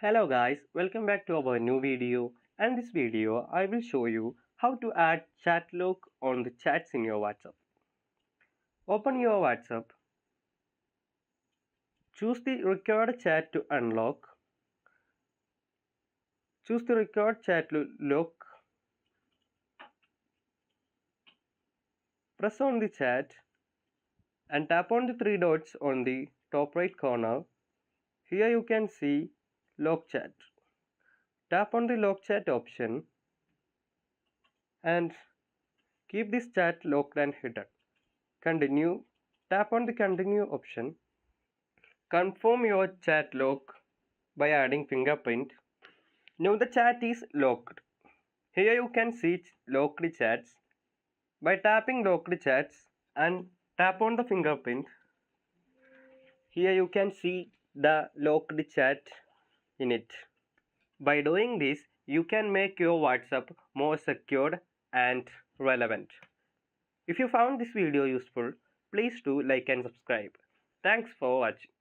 Hello guys, welcome back to our new video. And this video I will show you how to add chat lock on the chats in your WhatsApp. Open your WhatsApp, choose the required chat to unlock, choose the required chat to lock, press on the chat and tap on the three dots on the top right corner. Here you can see lock chat. Tap on the lock chat option and keep this chat locked and hidden. Continue. Tap on the continue option. Confirm your chat lock by adding fingerprint. Now the chat is locked. Here you can see locked chats. By tapping locked chats and tap on the fingerprint, here you can see the locked chat in it. By doing this, you can make your WhatsApp more secured and relevant. If you found this video useful, please do like and subscribe. Thanks for watching.